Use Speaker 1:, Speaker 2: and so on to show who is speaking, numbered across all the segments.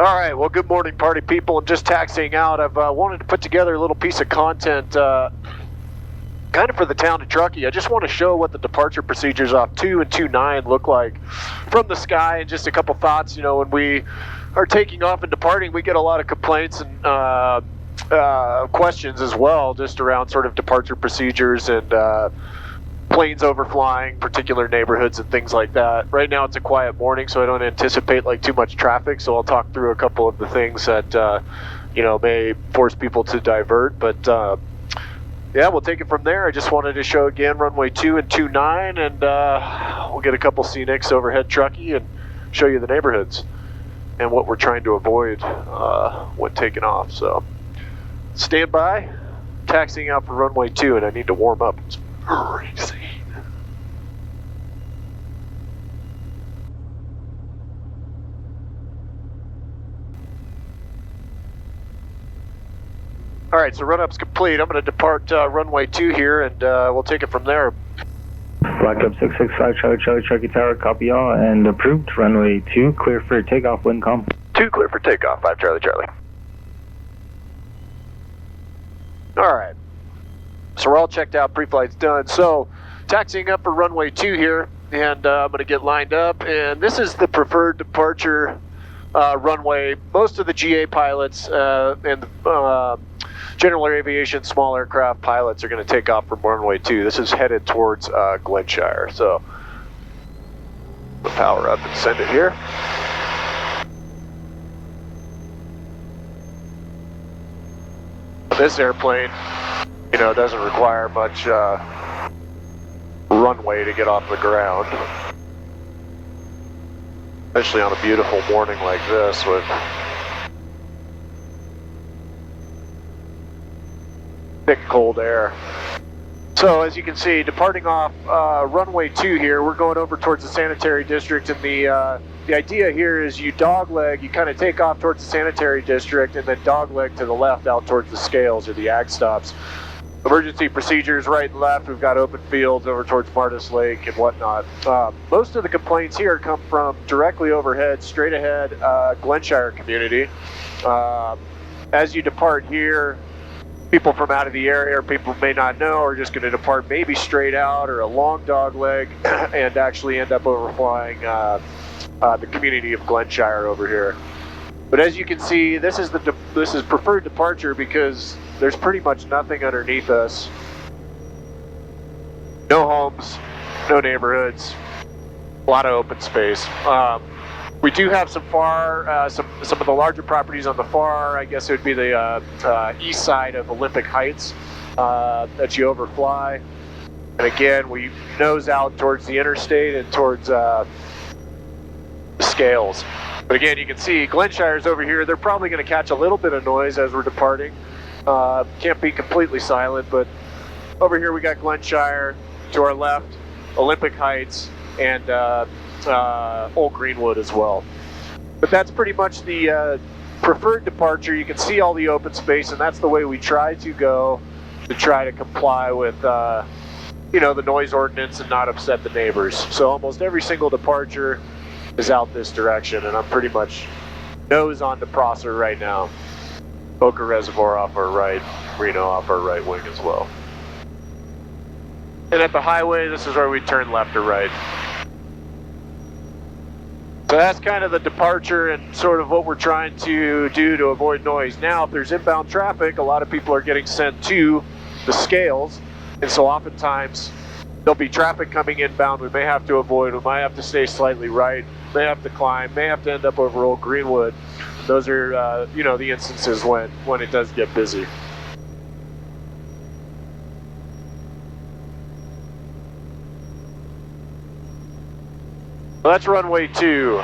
Speaker 1: All right, well, good morning, party people. I'm just taxiing out. I've wanted to put together a little piece of content kind of for the town of Truckee. I just want to show what the departure procedures off 2 and 29 look like from the sky, and just a couple thoughts. You know, when we are taking off and departing, we get a lot of complaints and questions as well, just around sort of departure procedures and planes overflying particular neighborhoods and things like that. Right now it's a quiet morning, so I don't anticipate like too much traffic, so I'll talk through a couple of the things that you know, may force people to divert, but yeah, we'll take it from there. I just wanted to show again runway 2 and 29, and we'll get a couple scenics overhead Truckee and show you the neighborhoods and what we're trying to avoid when taking off. So stand by. Taxiing out for runway 2, and I need to warm up. It's freezing. All right, so run-up's complete. I'm going to depart runway 2 here, and we'll take it from there.
Speaker 2: Blacktop 665 Charlie Truckee Tower, copy all, and approved. Runway 2, clear for takeoff, wind calm.
Speaker 1: 2 clear for takeoff, 5 Charlie. All right, so we're all checked out, pre-flight's done. So taxiing up for runway 2 here, and I'm going to get lined up, and this is the preferred departure runway. Most of the GA pilots and general aviation small aircraft pilots are going to take off from runway 2. This is headed towards Glenshire, so we'll power up and send it here. This airplane, you know, doesn't require much runway to get off the ground, especially on a beautiful morning like this with thick cold air. So as you can see, departing off runway 2 here, we're going over towards the sanitary district, and the idea here is you dogleg, you kind of take off towards the sanitary district and then dogleg to the left out towards the scales or the ag stops. Emergency procedures right and left. We've got open fields over towards Martis Lake and whatnot. Most of the complaints here come from directly overhead, straight ahead, Glenshire community. As you depart here, people from out of the area, or people may not know, are just going to depart maybe straight out or a long dog leg and actually end up overflying the community of Glenshire over here. But as you can see, this is preferred departure because there's pretty much nothing underneath us. No homes, no neighborhoods, a lot of open space. We do have some some of the larger properties on the far, I guess it would be the east side of Olympic Heights that you overfly. And again, we nose out towards the interstate and towards the scales. But again, you can see Glenshire's over here. They're probably going to catch a little bit of noise as we're departing. Can't be completely silent, but over here we got Glenshire, to our left, Olympic Heights, and Old Greenwood as well. But that's pretty much the preferred departure. You can see all the open space, and that's the way we try to go to try to comply with you know, the noise ordinance and not upset the neighbors. So almost every single departure is out this direction, and I'm pretty much nose on to Prosser right now. Boca Reservoir off our right, Reno off our right wing as well. And at the highway, this is where we turn left or right. So that's kind of the departure and sort of what we're trying to do to avoid noise. Now, if there's inbound traffic, a lot of people are getting sent to the scales, and so oftentimes there'll be traffic coming inbound we may have to avoid. We might have to stay slightly right, may have to climb, may have to end up over Old Greenwood. Those are, you know, the instances when it does get busy. Well, that's runway 2.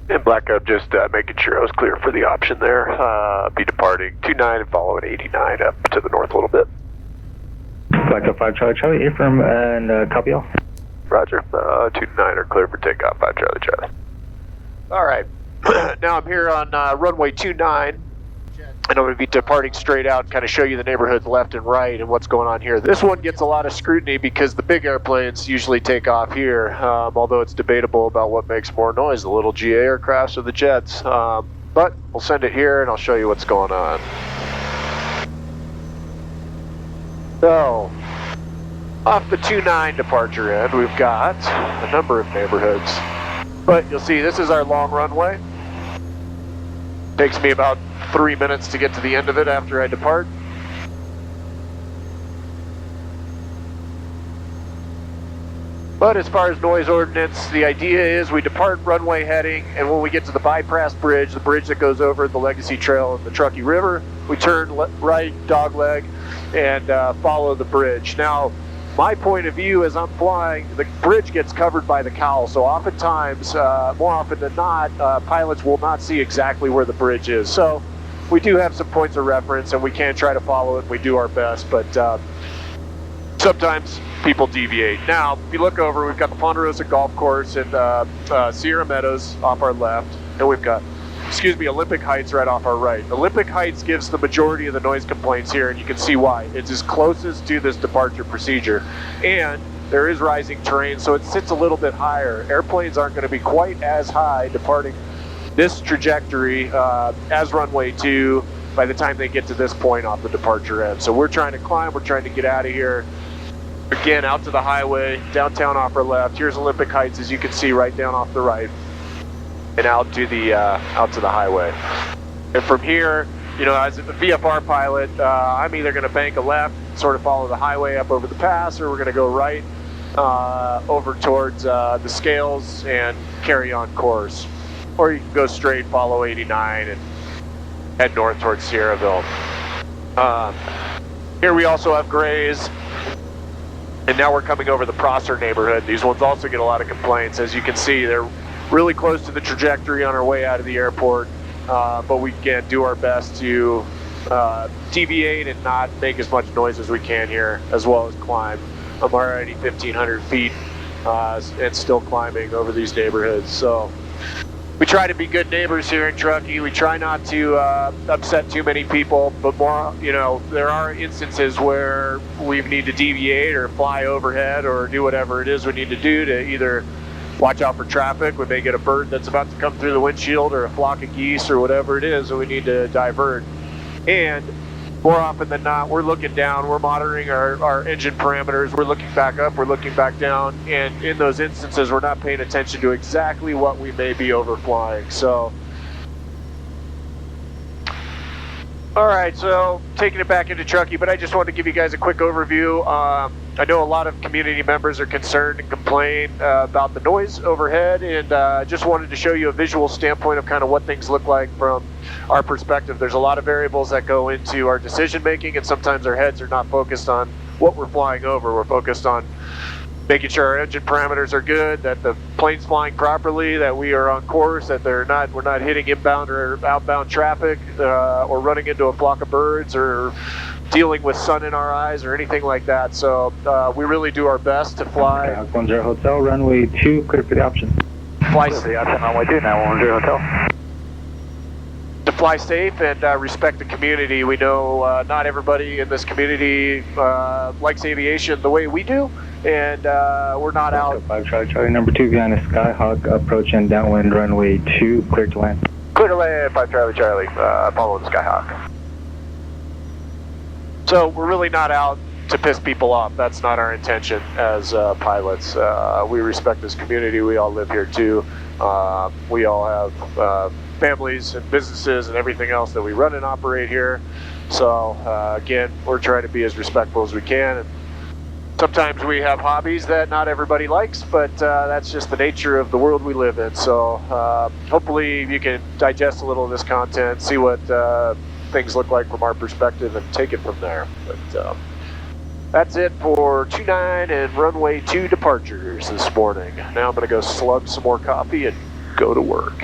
Speaker 1: And Blacktop just making sure I was clear for the option there. Be departing 29 and following 89 up to the north a little bit.
Speaker 2: Blacktop 5 Charlie, affirm and copy all.
Speaker 1: Roger. 29 are clear for takeoff, 5 Charlie. All right. Now I'm here on runway 29, and I'm going to be departing straight out and kind of show you the neighborhoods left and right and what's going on here. This one gets a lot of scrutiny because the big airplanes usually take off here, although it's debatable about what makes more noise, the little GA aircrafts or the jets. But we'll send it here and I'll show you what's going on. So, off the 29 departure end, we've got a number of neighborhoods. But you'll see this is our long runway. Takes me about 3 minutes to get to the end of it after I depart. But as far as noise ordinance, the idea is we depart runway heading, and when we get to the bypass bridge, the bridge that goes over the Legacy Trail and the Truckee River, we turn right, dogleg, and follow the bridge. Now, my point of view as I'm flying, the bridge gets covered by the cowl, so oftentimes, more often than not, pilots will not see exactly where the bridge is. So we do have some points of reference and we can try to follow it and we do our best, but sometimes people deviate. Now, if you look over, we've got the Ponderosa Golf Course and Sierra Meadows off our left, and we've got Olympic Heights right off our right. Olympic Heights gives the majority of the noise complaints here, and you can see why. It's as closest to this departure procedure. And there is rising terrain, so it sits a little bit higher. Airplanes aren't going to be quite as high departing this trajectory as runway 2 by the time they get to this point off the departure end. So we're trying to climb, we're trying to get out of here. Again, out to the highway, downtown off our left. Here's Olympic Heights, as you can see, right down off the right. And out to the highway. And from here, you know, as a VFR pilot, I'm either going to bank a left, sort of follow the highway up over the pass, or we're going to go right over towards the scales and carry on course. Or you can go straight, follow 89, and head north towards Sierraville. Here we also have Grays. And now we're coming over the Prosser neighborhood. These ones also get a lot of complaints. As you can see, they're really close to the trajectory on our way out of the airport, but we can do our best to deviate and not make as much noise as we can here, as well as climb. I'm already 1,500 feet and still climbing over these neighborhoods. So we try to be good neighbors here in Truckee. We try not to upset too many people, but more, you know, there are instances where we need to deviate or fly overhead or do whatever it is we need to do to either watch out for traffic. We may get a bird that's about to come through the windshield or a flock of geese or whatever it is, and we need to divert. And more often than not, we're looking down, we're monitoring our engine parameters, we're looking back up, we're looking back down, and in those instances, we're not paying attention to exactly what we may be overflying. So, all right, so taking it back into Truckee, but I just wanted to give you guys a quick overview. I know a lot of community members are concerned and complain about the noise overhead, and just wanted to show you a visual standpoint of kind of what things look like from our perspective. There's a lot of variables that go into our decision making, and sometimes our heads are not focused on what we're flying over. We're focused on making sure our engine parameters are good, that the plane's flying properly, that we are on course, that we're not hitting inbound or outbound traffic, or running into a flock of birds, or dealing with sun in our eyes or anything like that. So we really do our best to fly.
Speaker 2: Okay, 10 Hotel, runway 2, clear for the option.
Speaker 1: Fly
Speaker 2: Clear for the option, runway 2, 910 Hotel.
Speaker 1: To fly safe and respect the community. We know not everybody in this community likes aviation the way we do, and we're not out.
Speaker 2: 5 Charlie, number 2 behind a Skyhawk, approach and downwind runway 2, clear to land.
Speaker 1: Clear to land, 5 Charlie, follow the Skyhawk. So we're really not out to piss people off. That's not our intention as pilots. We respect this community. We all live here too. We all have families and businesses and everything else that we run and operate here. So again, we're trying to be as respectful as we can. And sometimes we have hobbies that not everybody likes, but that's just the nature of the world we live in. So hopefully you can digest a little of this content, see what things look like from our perspective, and take it from there. But that's it for 29 and runway 2 departures this morning. Now I'm going to go slug some more coffee and go to work.